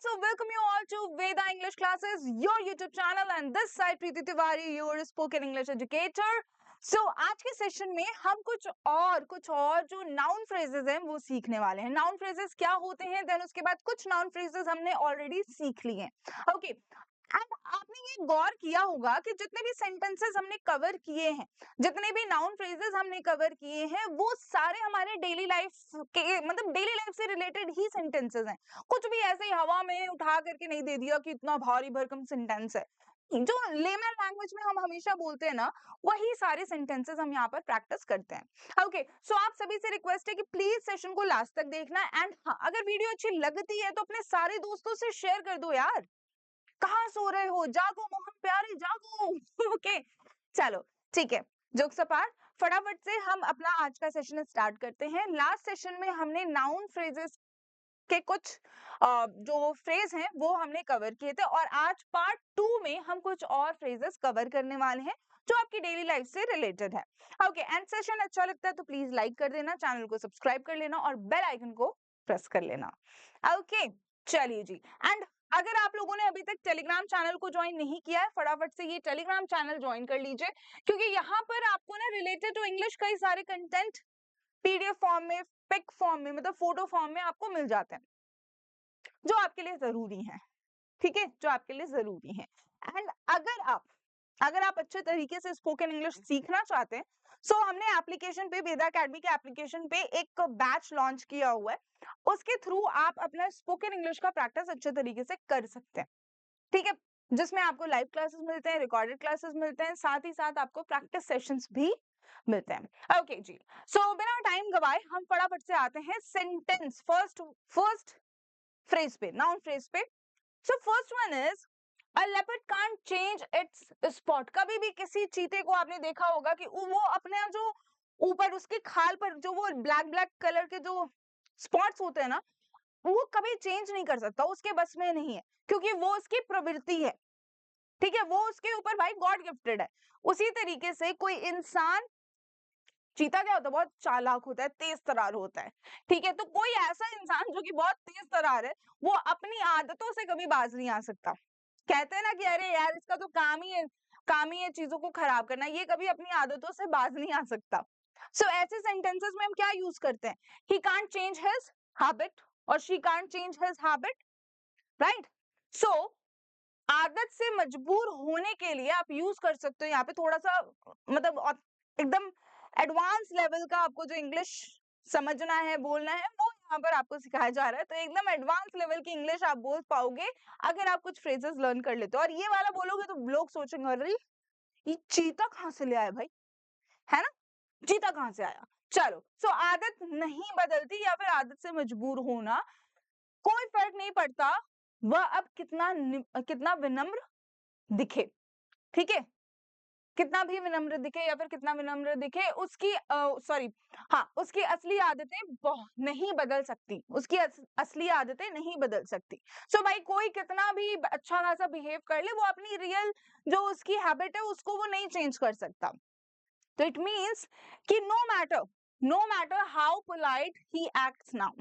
So welcome you all to Veda English Classes, your YouTube channel, and this side Preeti Tiwari, your spoken English educator. So आज के session में हम कुछ और जो noun phrases हैं वो सीखने वाले हैं. नाउन फ्रेजेस क्या होते हैं, देन उसके बाद कुछ नाउन फ्रेजेस हमने ऑलरेडी सीख लिए हैं. ओके, एंड आपने ये गौर किया होगा कि जितने भी सेंटेंसेस हमने कवर किए हैं, जितने भी नाउन फ्रेजेस हमने कवर किए हैं, वो सारे हमारे डेली लाइफ के मतलब डेली लाइफ से रिलेटेड ही सेंटेंसेस हैं. कुछ भी ऐसे ही हवा में उठा करके नहीं दे दिया कि इतना भारी भरकम सेंटेंस है. जो लेमन लैंग्वेज में हम हमेशा बोलते हैं ना, वही सारे सेंटेंसेस हम यहाँ पर प्रैक्टिस करते हैं. ओके, सो आप सभी से रिक्वेस्ट है कि प्लीज सेशन को लास्ट तक देखना. एंड हाँ, अगर वीडियो अच्छी लगती है तो अपने सारे दोस्तों से शेयर कर दो यार. कहाँ सो रहे हो, जागो मोहन प्यारे जागो. ओके, चलो ठीक है. जोक्स अपार्ट, फटाफट से हम अपना आज का सेशन स्टार्ट करते हैं. लास्ट सेशन में हमने नाउन फ्रेजेस के कुछ जो फ्रेज हैं वो हमने कवर किए थे, और आज पार्ट 2 में हम कुछ और फ्रेजेस कवर करने वाले हैं जो आपकी डेली लाइफ से रिलेटेड है. ओके, एंड सेशन अच्छा लगता है तो प्लीज लाइक कर देना, चैनल को सब्सक्राइब कर लेना और बेल आइकन को प्रेस कर लेना. ओके, चलिए जी. एंड अगर आप लोगों ने अभी तक टेलीग्राम चैनल को ज्वाइन नहीं किया है, फटाफट से ये टेलीग्राम चैनल ज्वाइन कर लीजिए, क्योंकि यहाँ पर आपको ना रिलेटेड टू इंग्लिश कई सारे कंटेंट पीडीएफ फॉर्म में, पिक फॉर्म में, मतलब फोटो फॉर्म में आपको मिल जाते हैं जो आपके लिए जरूरी है. ठीक है, जो आपके लिए जरूरी है. एंड अगर आप अच्छे तरीके से स्पोकन इंग्लिश सीखना चाहते हैं, सो हमने एप्लीकेशन पे, वेदा अकेडमी के एप्लीकेशन पे एक बैच लॉन्च किया हुआ है. उसके थ्रू आप अपना स्पोकन इंग्लिश का प्रैक्टिस अच्छे तरीके से कर सकते हैं. ठीक है, जिसमें आपको लाइव क्लासेस मिलते हैं, रिकॉर्डेड क्लासेस मिलते हैं, साथ ही साथ आपको प्रैक्टिस सेशंस भी मिलते हैं. ओके जी, सो बिना टाइम गवाए हम फटाफट से आते हैं सेंटेंस फर्स्ट फ्रेज पे, नाउन फ्रेज पे. So first one is A leopard can't change its spot. कभी भी किसी चीते को आपने देखा होगा कि वो अपने जो ऊपर उसके खाल पर जो वो ब्लैक ब्लैक कलर के जो स्पॉट्स होते हैं ना, वो कभी चेंज नहीं कर सकता, उसके बस में नहीं है, क्योंकि वो उसकी प्रवृत्ति है. ठीक है, वो उसके ऊपर भाई गॉड गिफ्टेड है. उसी तरीके से कोई इंसान, चीता क्या होता है, बहुत चालाक होता है, तेज तरार होता है. ठीक है, तो कोई ऐसा इंसान जो कि बहुत तेज तरार है, वो अपनी आदतों से कभी बाज नहीं आ सकता. कहते हैं ना कि अरे यार इसका तो काम ही है चीजों को खराब करना, ये कभी अपनी आदतों से बाज नहीं आ सकता. सो ऐसे सेंटेंसेस में हम क्या यूज करते हैं, he can't change his habit और she can't change his habit, right. So आदत से मजबूर होने के लिए आप यूज कर सकते हो यहाँ पे थोड़ा सा, मतलब एकदम एडवांस लेवल का आपको जो इंग्लिश समझना है, बोलना है, वो यहाँ पर आपको सिखाया जा रहा है. तो एकदम एडवांस लेवल की इंग्लिश आप बोल पाओगे अगर आप कुछ फ्रेजेस लर्न कर लेते हो. और ये वाला बोलोगे तो लोग सोचेंगे अरे ये चीता कहाँ से ले आया भाई, है ना, चीता कहाँ से आया. चलो, सो आदत नहीं बदलती या फिर आदत से मजबूर होना, कोई फर्क नहीं पड़ता वह अब कितना विनम्र दिखे. ठीक है, कितना भी विनम्र दिखे या फिर कितना विनम्र दिखे, उसकी सॉरी हाँ, उसकी असली आदतें नहीं बदल सकती, उसकी असली आदतें नहीं बदल सकती. सो भाई कोई कितना भी अच्छा खासा बिहेव कर ले, वो अपनी रियल जो उसकी हैबिट है उसको वो नहीं चेंज कर सकता. तो इट मीन्स कि no matter how polite he acts now,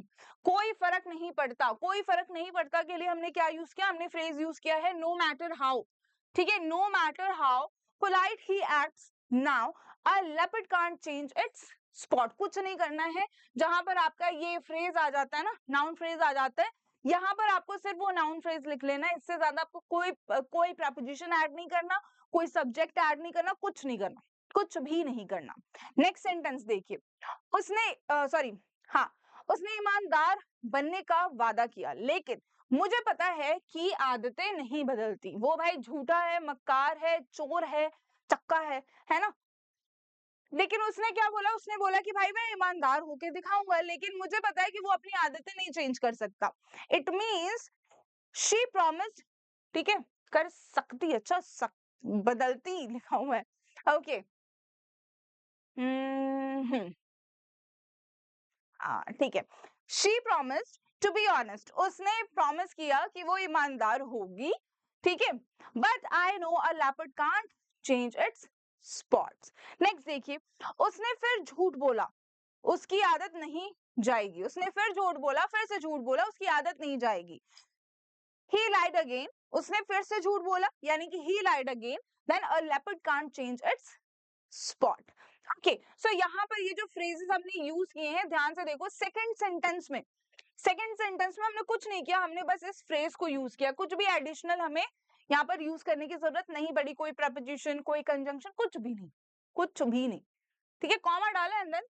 कोई फर्क नहीं पड़ता, कोई फर्क नहीं पड़ता के लिए हमने क्या यूज किया, हमने फ्रेज यूज किया है नो मैटर हाउ. ठीक है, no matter how polite he acts now, a leopard can't change its spot. कुछ नहीं करना है, जहां पर आपका ये फ्रेज आ जाता है ना, नाउन फ्रेज आ जाता है, यहाँ पर आपको सिर्फ वो नाउन फ्रेज लिख लेना है. इससे ज्यादा आपको कोई प्रपोजिशन ऐड नहीं करना, कोई सब्जेक्ट ऐड नहीं करना, कुछ नहीं करना, कुछ भी नहीं करना. नेक्स्ट सेंटेंस देखिए, उसने ईमानदार बनने का वादा किया, लेकिन मुझे पता है कि आदतें नहीं बदलती. वो भाई झूठा है, मक्कार है, चोर है, चक्का है ना. लेकिन उसने क्या बोला, उसने बोला कि भाई मैं ईमानदार होके दिखाऊंगा, लेकिन मुझे पता है कि वो अपनी आदतें नहीं चेंज कर सकता. इट मीन्स शी प्रॉमिस्ड, ठीक है, कर सकती, अच्छा बदलती लिखा हुआ है. ओके, हाँ ठीक है. She promised to be honest, उसने प्रॉमिस किया कि वो ईमानदार होगी. ठीक है, but I know a leopard can't change its spots. Next देखिए, उसने फिर झूठ बोला, उसकी आदत नहीं जाएगी. उसने फिर झूठ बोला, फिर से झूठ बोला, उसकी आदत नहीं जाएगी. he lied again, उसने फिर से झूठ बोला, यानी कि he lied again, then a leopard can't change its spot. Okay, so यहाँ पर ये जो फ्रेजेस हमने यूज किए हैं, ध्यान से देखो, सेकंड सेंटेंस में हमने कुछ नहीं किया, हमने बस इस फ्रेज को यूज किया, कुछ भी एडिशनल हमें यहाँ पर यूज करने की जरूरत नहीं पड़ी, कोई प्रपोजिशन, कोई कंजंक्शन, कुछ भी नहीं, ठीक है, कॉमा डाला एंड देन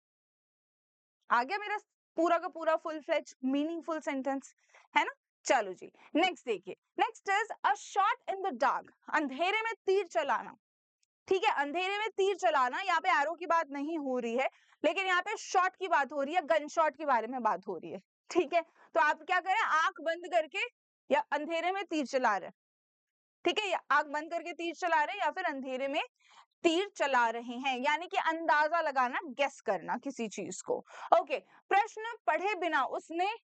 आ गया मेरा पूरा का पूरा फुल फ्लेज मीनिंगफुल सेंटेंस, है ना। चलो जी, नेक्स्ट देखिए, next is a shot in the dark, अंधेरे में तीर चलाना, ठीक है, अंधेरे में तीर चलाना, यहाँ पे एरो की बात नहीं हो रही है, लेकिन यहाँ पे शॉट की बात हो रही है, गन शॉट के बारे में बात हो रही है, ठीक है। तो आप क्या करें, आंख बंद करके या अंधेरे में तीर चला रहे हैं, ठीक है, या आंख बंद करके तीर चला रहे हैं या फिर अंधेरे में तीर चला रहे हैं, यानी कि अंदाजा लगाना, गेस करना किसी चीज को। ओके, प्रश्न पढ़े बिना उसने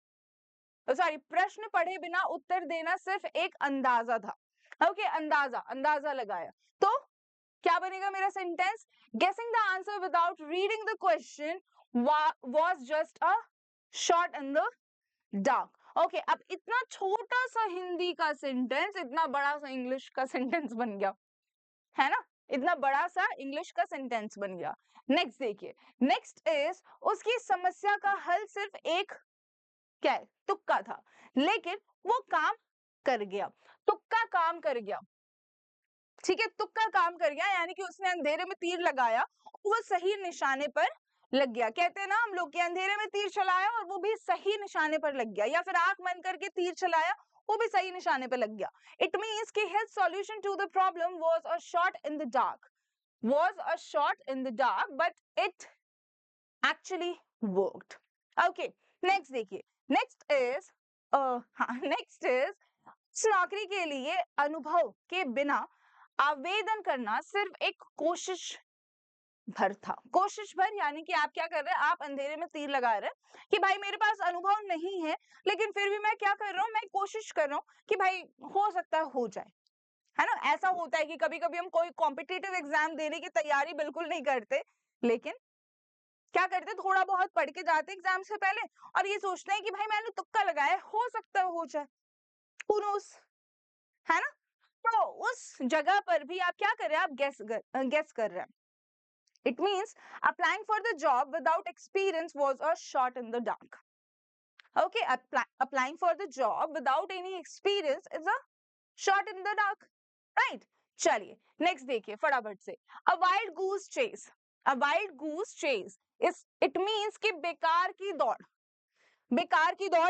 प्रश्न पढ़े बिना उत्तर देना सिर्फ एक अंदाजा था। ओके, अंदाजा लगाया, तो क्या बनेगा मेरा सेंटेंस, गेसिंग the answer without reading the question was just a shot in the dark. Okay, अब इतना छोटा सा हिंदी का सेंटेंस इतना बड़ा सा इंग्लिश का सेंटेंस बन गया, है ना, इतना बड़ा सा इंग्लिश का सेंटेंस बन गया। नेक्स्ट देखिए, नेक्स्ट इज उसकी समस्या का हल सिर्फ एक क्या है, तुक्का था, लेकिन वो काम कर गया, तुक्का काम कर गया, ठीक है, तुक्का काम कर गया, यानी कि उसने अंधेरे में तीर लगाया, वो सही निशाने पर लग गया। कहते हैं ना हम लोग कि अंधेरे में तीर चलाया और वो भी सही निशाने पर लग गया, या फिर आंख बंद करके तीर चलाया, वो भी सही निशाने पर लग गया। इट मींस कि his solution to the problem was a shot in the dark, but it actually worked. Okay, next देखिए, नेक्स्ट इज इस नौकरी के लिए अनुभव के बिना आवेदन करना सिर्फ एक कोशिश भर था। कोशिश भर यानी कि आप क्या कर रहे हैं, आप अंधेरे में तीर लगा रहे हैं कि भाई मेरे पास अनुभव नहीं है, लेकिन फिर भी मैं क्या कर रहा हूँ, मैं कोशिश कर रहा हूँ कि भाई हो सकता है हो जाए, है ना। ऐसा होता है कि कभी कभी हम कोई कॉम्पिटिटिव एग्जाम देने की तैयारी बिल्कुल नहीं करते, लेकिन क्या करते, थोड़ा बहुत पढ़ के जाते एग्जाम से पहले और ये सोचते हैं कि भाई मैंने तुक्का लगाया, हो सकता है हो जाए, who knows, है ना। तो उस जगह पर भी आप क्या कर रहे हैं, आप गेस कर रहे हैं। It means applying for the job without experience was a shot in the dark. Okay, applying for the job without any experience is a shot in the dark, right. चलिए नेक्स्ट देखिए फटाफट से, अ wild goose chess, इस it means कि बेकार की दौड़,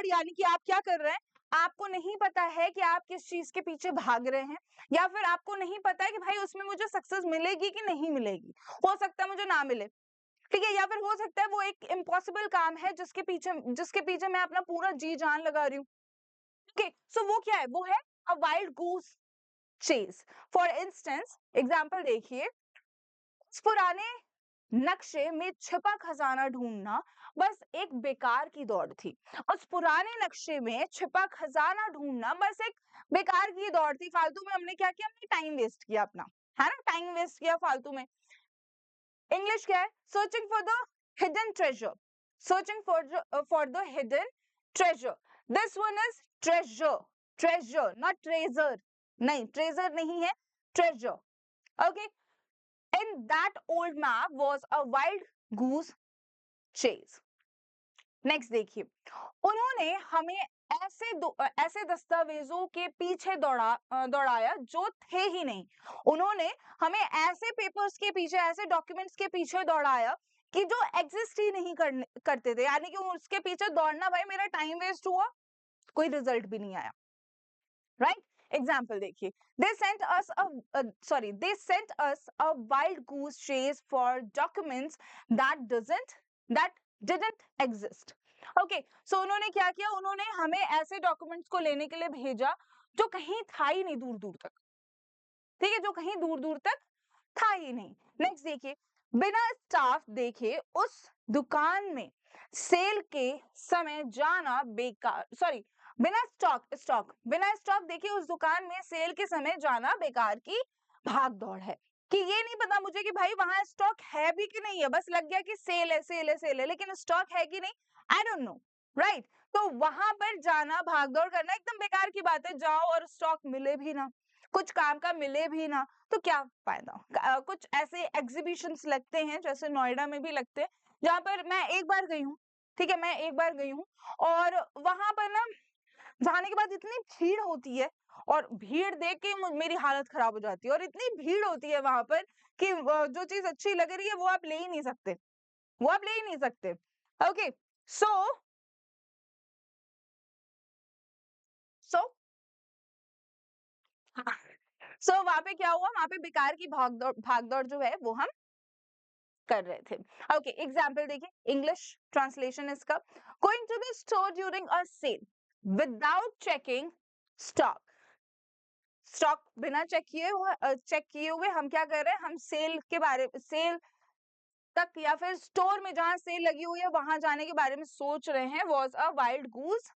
यानी कि आप क्या कर रहे हैं, आपको नहीं पता है कि आप किस चीज के पीछे भाग रहे हैं, या फिर आपको नहीं पता है कि भाई उसमें मुझे सक्सेस मिलेगी कि नहीं मिलेगी, हो सकता है मुझे ना मिले, ठीक है, या फिर हो सकता है वो एक इम्पॉसिबल काम है जिसके पीछे मैं अपना पूरा जी जान लगा रही हूँ। ओके, सो वो क्या है, वो है a wild goose chase. For instance example देखिए, उस पुराने नक्शे में छिपा खजाना ढूंढना बस एक बेकार की दौड़ थी। उस पुराने नक्शे में छिपा खजाना ढूंढना बस एक बेकार की दौड़ थी, फालतू में हमने क्या किया, हमने टाइम वेस्ट किया अपना, है ना, टाइम वेस्ट किया फालतू में। इंग्लिश क्या है, searching for the hidden treasure, for the hidden treasure, this one is treasure not treasure, नहीं ट्रेजर नहीं है, treasure. Okay, in that old map was a wild goose chase. Next देखिए, उन्होंने हमें ऐसे दस्तावेजों के पीछे दौड़ाया जो थे ही नहीं। उन्होंने हमें ऐसे पेपर्स के पीछे, ऐसे डॉक्यूमेंट्स के पीछे दौड़ाया कि जो एग्जिस्ट ही नहीं करते थे, यानी कि उसके पीछे दौड़ना, भाई मेरा टाइम वेस्ट हुआ, कोई रिजल्ट भी नहीं आया, राइट। एग्जाम्पल देखिए, they sent us a wild goose chase for documents that didn't exist. Okay, so उन्होंने क्या किया, उन्होंने हमें ऐसे डॉक्यूमेंट्स को लेने के लिए भेजा जो कहीं था ही नहीं दूर दूर तक, ठीक है, जो कहीं दूर दूर तक था ही नहीं। नेक्स्ट देखिए, बिना स्टाफ देखे उस दुकान में सेल के समय जाना बेकार, बिना स्टॉक देखे उस दुकान में सेल के समय जाना बेकार की भाग दौड़ है, कि ये नहीं पता मुझे कि भाई वहां स्टॉक है भी कि नहीं है, बस लग गया कि सेल है, लेकिन स्टॉक है कि नहीं, आई डोंट नो, राइट। तो वहां पर जाना, भागदौड़ करना एकदम बेकार की बात है। जाओ और स्टॉक मिले भी ना, कुछ काम का मिले भी ना, तो क्या फायदा। कुछ ऐसे एग्जीबिशंस लगते हैं, जैसे नोएडा में भी लगते हैं, जहां पर मैं एक बार गई हूँ, ठीक है, मैं एक बार गई हूँ, और वहां पर ना जाने के बाद इतनी भीड़ होती है, और भीड़ देख के मेरी हालत खराब हो जाती है, और इतनी भीड़ होती है वहां पर कि जो चीज अच्छी लग रही है वो आप ले ही नहीं सकते, वो आप ले ही नहीं सकते। ओके, सो सो सो वहां पे क्या हुआ, वहां पे बेकार की भागदौड़ जो है वो हम कर रहे थे। ओके, एग्जाम्पल देखिए, इंग्लिश ट्रांसलेशन इसका, going to the store during a sale without checking stock. Stock बिना चेक किए हुए हम क्या कर रहे हैं, हम सेल तक या फिर स्टोर में जहां सेल लगी हुई है वहां जाने के बारे में सोच रहे हैं। Was a wild goose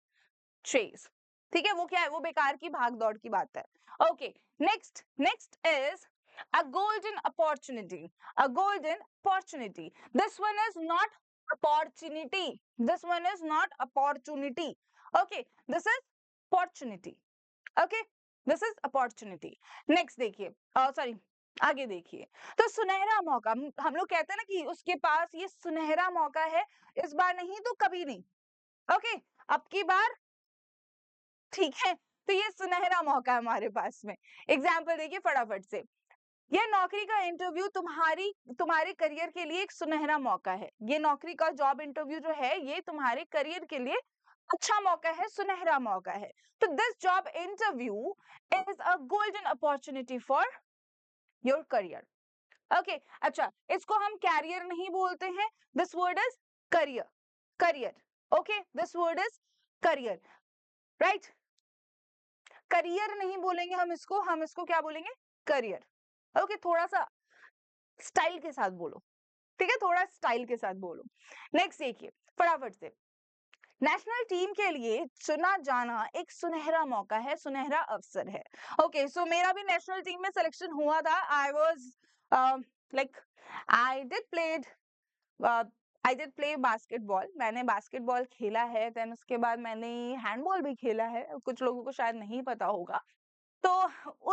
chase. ठीक है, वो क्या है, वो बेकार की भाग दौड़ की बात है। Okay, next next is a golden opportunity, a golden opportunity. This one is not opportunity, this one is not opportunity. Okay, this is opportunity. Okay, this is opportunity. Next देखिए, सॉरी, आगे देखिए, तो सुनहरा मौका, हम लोग कहते हैं ना कि उसके पास ये सुनहरा मौका है, इस बार नहीं तो कभी नहीं। ओके, अब की बार, ठीक है, तो ये सुनहरा मौका है हमारे पास में। एग्जाम्पल देखिए फटाफट से, ये नौकरी का इंटरव्यू तुम्हारे करियर के लिए एक सुनहरा मौका है। ये नौकरी का जॉब इंटरव्यू जो है ये तुम्हारे करियर के लिए अच्छा मौका है, सुनहरा मौका है। तो this job interview is a golden opportunity for your career. Okay, अच्छा, इसको हम कैरियर नहीं बोलते हैं, this word is career, career. Okay, this word is career, right, career नहीं बोलेंगे हम इसको क्या बोलेंगे, करियर। ओके, थोड़ा सा स्टाइल के साथ बोलो, ठीक है, थोड़ा स्टाइल के साथ बोलो। नेक्स्ट देखिए फटाफट से, नेशनल टीम के लिए चुना जाना एक सुनहरा मौका है, सुनहरा अवसर है। ओके, सो मेरा भी नेशनल टीम में सिलेक्शन हुआ था। I was like I did played I did play basketball, मैंने बास्केटबॉल खेला है, देन उसके बाद मैंने हैंडबॉल भी खेला है, कुछ लोगों को शायद नहीं पता होगा। तो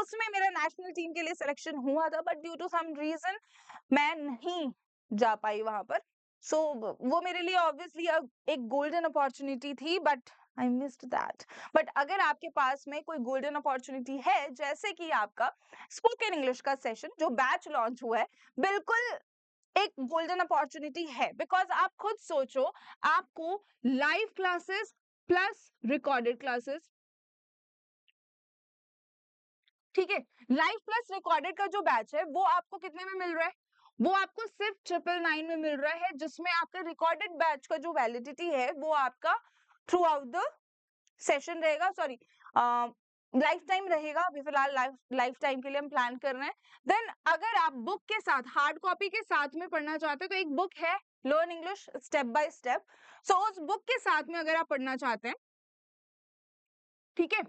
उसमें मेरा नेशनल टीम के लिए सिलेक्शन हुआ था, but due to some reason मैं नहीं जा पाई वहां पर। सो वो मेरे लिए ऑब्वियसली एक गोल्डन अपॉर्चुनिटी थी, but I missed that. But अगर आपके पास में कोई गोल्डन अपॉर्चुनिटी है, जैसे कि आपका स्पोकन इंग्लिश का सेशन जो बैच लॉन्च हुआ है, बिल्कुल एक गोल्डन अपॉर्चुनिटी है। बिकॉज आप खुद सोचो, आपको live classes plus recorded classes, ठीक है, लाइव प्लस रिकॉर्डेड का जो बैच है वो आपको कितने में मिल रहा है, वो आपको सिर्फ 999 में मिल रहा है, जिसमें आपका रिकॉर्डेड बैच का जो वैलिडिटी है वो आपका थ्रू आउट द सेशन रहेगा, सॉरी लाइफ टाइम रहेगा। अभी फिलहाल लाइफ टाइम के लिए हम प्लान कर रहे हैं। देन अगर आप बुक के साथ, हार्ड कॉपी के साथ में पढ़ना चाहते हैं, तो एक बुक है learn English step by step. So उस बुक के साथ में अगर आप पढ़ना चाहते हैं, ठीक है,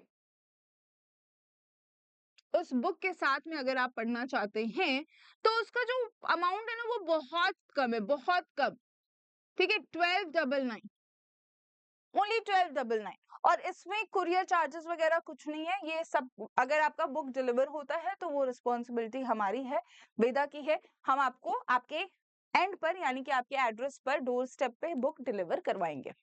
उस बुक के साथ में अगर आप पढ़ना चाहते हैं, तो उसका जो अमाउंट है ना वो बहुत कम है, बहुत कम, ठीक है, 1299, ओनली 1299। और इसमें कुरियर चार्जेस वगैरह कुछ नहीं है, ये सब अगर आपका बुक डिलीवर होता है तो वो रिस्पॉन्सिबिलिटी हमारी है, वेदा की है। हम आपको आपके एंड पर, यानी कि आपके एड्रेस पर डोर स्टेप पे बुक डिलीवर करवाएंगे।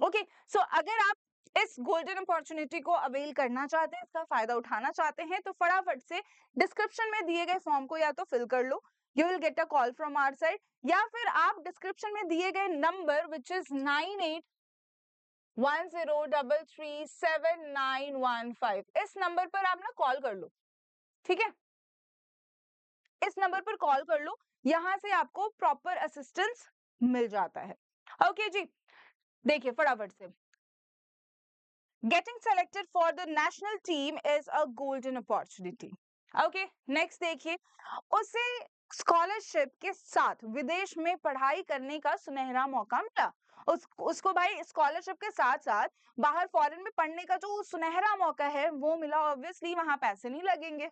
ओके, सो अगर आप इस गोल्डन अपॉर्चुनिटी को अवेल करना चाहते हैं, इसका फायदा उठाना चाहते हैं, तो फटाफट से डिस्क्रिप्शन में दिए गए फॉर्म को या तो फिल कर लो, you will get a call from our side, या फिर आप डिस्क्रिप्शन में दिए गए नंबर विच इज 9810337915, इस नंबर पर आप ना कॉल कर लो, ठीक है, इस नंबर पर कॉल कर लो, यहां से आपको प्रॉपर असिस्टेंस मिल जाता है। ओके जी, देखिए फटाफट से, getting selected for the national team is a golden opportunity. Okay, next देखिए, उसे स्कॉलरशिप के साथ विदेश में पढ़ाई करने का सुनहरा मौका मिला। उसको भाई स्कॉलरशिप के साथ साथ बाहर फॉरेन में पढ़ने का जो सुनहरा मौका है वो मिला। ऑब्वियसली वहां पैसे नहीं लगेंगे,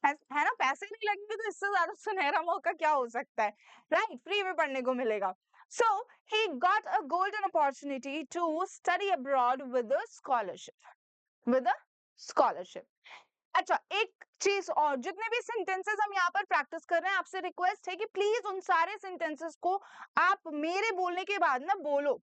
है ना, पैसे नहीं लगेंगे, तो इससे ज्यादा सुनहरा मौका क्या हो सकता है, राइट, फ्री में पढ़ने को मिलेगा। So he got a golden opportunity to study abroad with a scholarship. With a scholarship. अच्छा, एक चीज और, जितने भी सेंटेंसेस हम यहाँ पर प्रैक्टिस कर रहे हैं, आपसे रिक्वेस्ट है कि प्लीज उन सारे सेंटेंसेस को आप मेरे बोलने के बाद ना बोलो।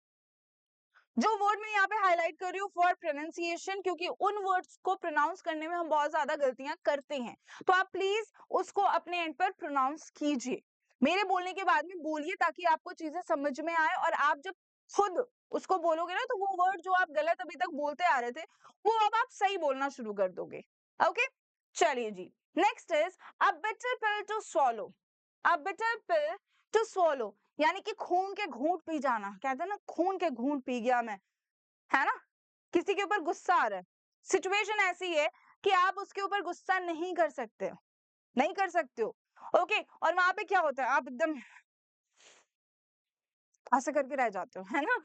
जो वर्ड मैं यहाँ पे हाईलाइट कर रही हूँ फॉर प्रोनाउंसिएशन, क्योंकि उन वर्ड्स को प्रोनाउंस करने में हम बहुत ज्यादा गलतियां करते हैं, तो आप प्लीज उसको अपने एंड पर प्रोनाउंस कीजिए, मेरे बोलने के बाद में बोलिए, ताकि आपको चीजें समझ में आए, और आप जब खुद उसको बोलोगे ना, तो वो वर्ड जो आप गलत अभी तक बोलते आ रहे थे, वो अब आप सही बोलना शुरू कर दोगे। ओके, चलिए जी। Next is a bitter pill to swallow. A bitter pill to swallow यानी कि खून के घूंट पी जाना, कहते हैं ना खून के घूंट पी गया मैं, है ना। किसी के ऊपर गुस्सा आ रहा है, सिचुएशन ऐसी है कि आप उसके ऊपर गुस्सा नहीं कर सकते हो, नहीं कर सकते हो। ओके, और वहां पे क्या होता है, आप एकदम ऐसे करके रह जाते हो, है ना।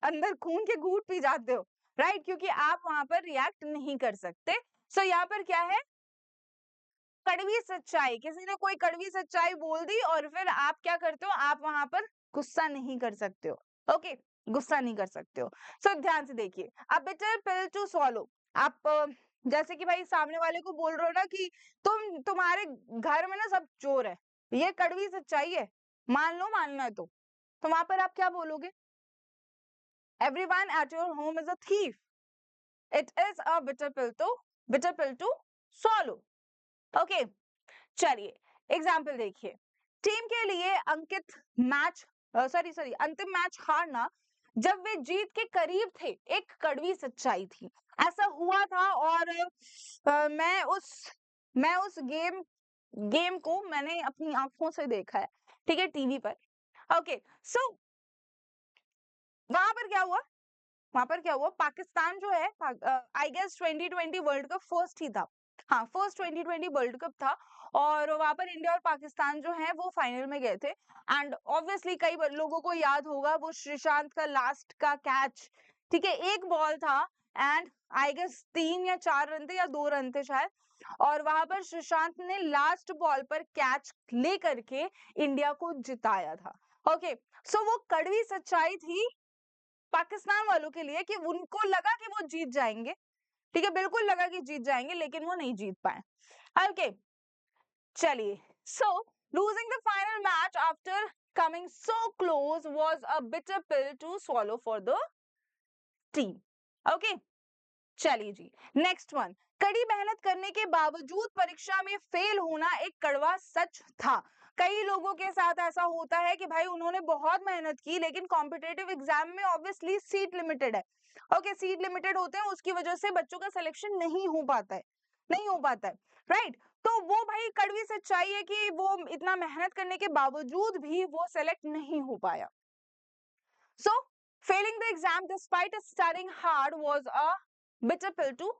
अंदर खून के घूंट पी जाते हो, राइट, क्योंकि आप वहां पर रिएक्ट नहीं कर सकते। सो यहाँ पर क्या है, कड़वी सच्चाई, किसी ने कोई कड़वी सच्चाई बोल दी और फिर आप क्या करते हो, आप वहां पर गुस्सा नहीं कर सकते हो। ओके, गुस्सा नहीं कर सकते हो। सो ध्यान से देखिए, a bitter pill to swallow. आप जैसे कि भाई सामने वाले को बोल रहे हो ना कि तुम्हारे घर में ना सब चोर है, ये कड़वी सच्चाई है, मान लो, मानना है तो वहां पर आप क्या बोलोगे, everyone at your home is a thief, it is a bitter pill to swallow. Okay, चलिए एग्जाम्पल देखिए, टीम के लिए अंकित मैच अंतिम मैच हारना जब वे जीत के करीब थे एक कड़वी सच्चाई थी। ऐसा हुआ था, और मैं उस गेम को मैंने अपनी आंखों से देखा है, ठीक है, टीवी पर। ओके, सो वहां पर क्या हुआ, पाकिस्तान जो है, I guess 2020 world cup first ही था, हाँ फर्स्ट 2020 वर्ल्ड कप था, और वहां पर इंडिया और पाकिस्तान जो है वो फाइनल में गए थे। एंड ऑब्वियसली कई लोगों को याद होगा वो श्रीशांत का लास्ट का कैच, ठीक है, एक बॉल था, एंड आई गेस 3 या 4 रन थे या 2 रन थे शायद, और वहां पर श्रीशांत ने लास्ट बॉल पर कैच ले करके इंडिया को जिताया था। ओके, सो वो कड़वी सच्चाई थी पाकिस्तान वालों के लिए, कि उनको लगा कि वो जीत जाएंगे, ठीक है, बिल्कुल लगा कि जीत जाएंगे, लेकिन वो नहीं जीत पाए। ओके, चलिए, so losing the final match after coming so close was a bitter pill to swallow for the team. Okay, चलिए जी, नेक्स्ट वन, कड़ी मेहनत करने के बावजूद परीक्षा में फेल होना एक कड़वा सच था। कई लोगों के साथ ऐसा होता है कि भाई उन्होंने बहुत मेहनत की, लेकिन कॉम्पिटेटिव एग्जाम में ऑब्वियसली सीट लिमिटेड है। ओके, सीट लिमिटेड होते हैं, उसकी वजह से बच्चों का सिलेक्शन नहीं हो पाता है, नहीं हो पाता है, राइट। तो वो भाई कड़वी सच्चाई है कि वो इतना मेहनत करने के बावजूद भी वो सेलेक्ट नहीं हो पाया। So, failing the exam despite studying hard was a bitter pill to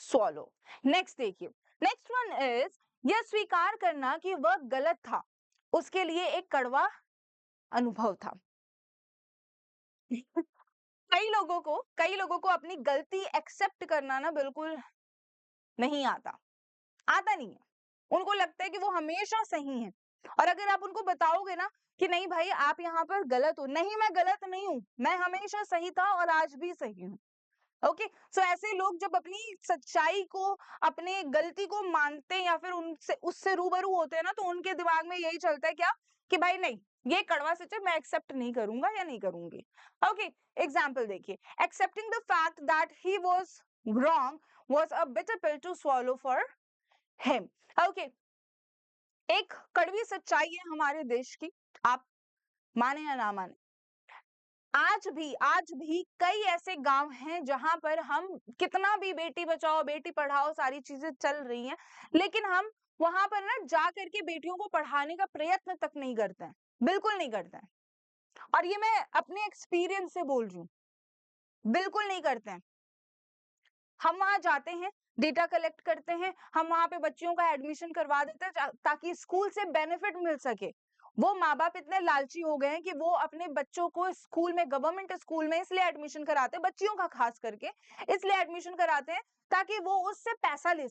swallow. Next देखिए, next one is यह स्वीकार करना कि वह गलत था, उसके लिए एक कड़वा अनुभव था। कई लोगों को अपनी गलती एक्सेप्ट करना ना बिल्कुल नहीं आता, आता नहीं है। उनको लगता है कि वो हमेशा सही है, और अगर आप उनको बताओगे ना कि नहीं भाई आप यहाँ पर गलत हो, नहीं मैं गलत नहीं हूँ, मैं हमेशा सही था और आज भी सही हूँ। ओके, सो ऐसे लोग जब अपनी सच्चाई को, अपने गलती को मानते हैं या फिर उनसे उससे रूबरू होते हैं ना, तो उनके दिमाग में यही चलता है क्या, कि भाई नहीं, ये कड़वा सच है, मैं एक्सेप्ट नहीं करूंगा या नहीं करूंगी। ओके, एग्जाम्पल देखिए, accepting the fact that he was wrong was a bitter pill to swallow for him. Okay, एक कड़वी सच्चाई है हमारे देश की, आप माने या ना माने, आज भी कई ऐसे गांव हैं जहां पर हम कितना भी बेटी बचाओ बेटी पढ़ाओ सारी चीजें चल रही हैं, लेकिन हम वहां पर ना जा करके बेटियों को पढ़ाने का प्रयत्न तक नहीं करते हैं, बिल्कुल नहीं करते हैं। और ये मैं अपने एक्सपीरियंस से बोल रही हूँ, बिल्कुल नहीं करते हैं। हम वहां जाते हैं, डेटा कलेक्ट करते हैं, हम वहां पे बच्चियों का एडमिशन करवा देते हैं ताकि स्कूल से बेनिफिट मिल सके। वो माँ बाप इतने लालची हो गए हैं कि वो अपने बच्चों को स्कूल में, गवर्नमेंट स्कूल में इसलिए एडमिशन कराते हैं, बच्चियों का खास करके इसलिए एडमिशन कराते हैं ताकि वो उससे पैसा ले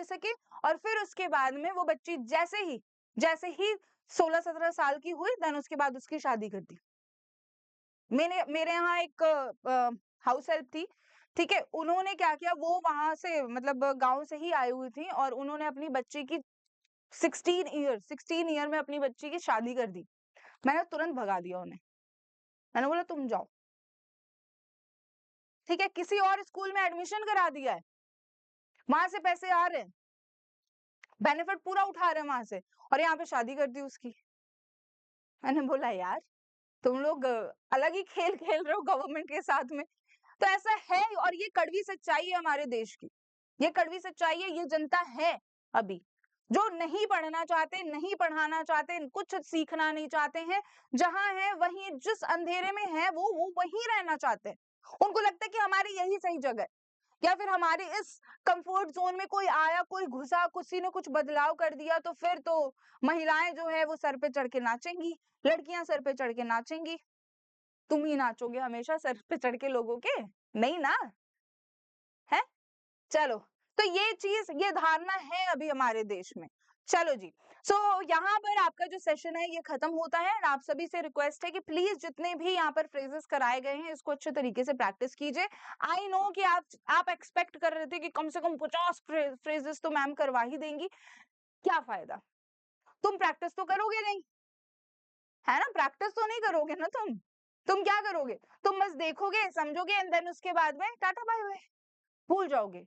सके, और फिर उसके बाद में वो बच्ची जैसे ही 16-17 साल की हुई, देन उसके बाद उसकी शादी कर दी। मेरे यहाँ एक हाउस हेल्प थी, ठीक है? उन्होंने क्या किया, वो वहाँ से मतलब गाँव से ही आई हुई थी और उन्होंने अपनी बच्ची की 16 ईयर में अपनी बच्ची की शादी कर दी। मैंने तुरंत भगा दिया उन्हें। मैंने बोला तुम जाओ, ठीक है? किसी और स्कूल में एडमिशन करा दिया है, वहां से पैसे आ रहे हैं, बेनिफिट पूरा उठा रहे हैं वहां से, और यहाँ पे शादी कर दी उसकी। मैंने बोला यार, तुम लोग अलग ही खेल खेल रहे हो गवर्नमेंट के साथ में। तो ऐसा है, और ये कड़वी सच्चाई है हमारे देश की, ये कड़वी सच्चाई है, ये जनता है अभी जो नहीं पढ़ना चाहते, नहीं पढ़ाना चाहते, कुछ सीखना नहीं चाहते हैं, जहां है वहीं, जिस अंधेरे में है वो वहीं रहना चाहते हैं। उनको लगता है कि हमारी यही सही जगह है, या फिर हमारे इस कंफर्ट जोन में कोई आया, कोई घुसा, किसी ने कुछ बदलाव कर दिया तो फिर तो महिलाएं जो है वो सर पे चढ़ के नाचेंगी, लड़कियां सर पे चढ़ के नाचेंगी। तुम ही नाचोगे हमेशा सर पे चढ़ के लोगों के? नहीं ना, है? चलो, तो ये चीज, ये धारणा है अभी हमारे देश में। चलो जी, सो यहाँ पर आपका जो सेशन है ये खत्म होता है, और आप सभी से रिक्वेस्ट है कि प्लीज जितने भी यहाँ पर फ्रेजेस कराए गए हैं इसको अच्छे तरीके से प्रैक्टिस कीजिए। आई नो कि आप एक्सपेक्ट कर रहे थे कि कम से कम 50 फ्रेजेस तो मैम करवा ही देंगी। क्या फायदा, तुम प्रैक्टिस तो करोगे नहीं, है ना? प्रैक्टिस तो नहीं करोगे ना तुम क्या करोगे? तुम बस देखोगे, समझोगे, एंड देन उसके बाद में टाटा बाय बाय, भूल जाओगे।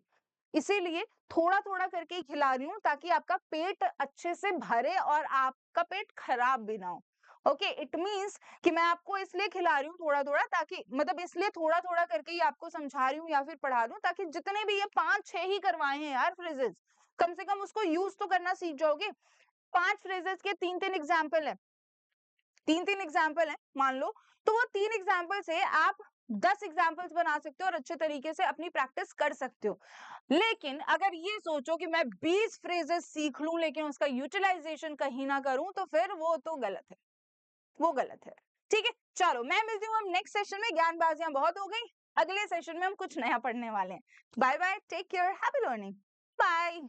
इसीलिए थोड़ा-थोड़ा करके ही खिला रही हूँ ताकि आपका पेट अच्छे से भरे और आपका पेट खराब भी ना हो। ओके, इट मीन्स कि मैं आपको इसलिए खिला रही हूँ थोड़ा-थोड़ा, ताकि मतलब इसलिए थोड़ा-थोड़ा करके ही आपको समझा रही हूँ या फिर पढ़ा रही हूँ, ताकि जितने भी ये 5-6 ही करवाए हैं यार फ्रेजेस, कम से कम उसको यूज़ तो करना सीख जाओगे। 5 फ्रेजेस के 3-3 एग्जाम्पल है, 3-3 एग्जाम्पल है मान लो, तो वो 3 एग्जाम्पल से आप 10 एग्जाम्पल्स बना सकते हो और अच्छे तरीके से अपनी प्रैक्टिस कर सकते हो। लेकिन अगर ये सोचो कि मैं 20 फ्रेजेस सीख लूं लेकिन उसका यूटिलाइजेशन कहीं ना करूं, तो फिर वो तो गलत है, वो गलत है। ठीक है, चलो मैं मिलती हूँ हम नेक्स्ट सेशन में। ज्ञानबाजियां बहुत हो गई, अगले सेशन में हम कुछ नया पढ़ने वाले हैं। Bye bye, take care, happy learning, bye.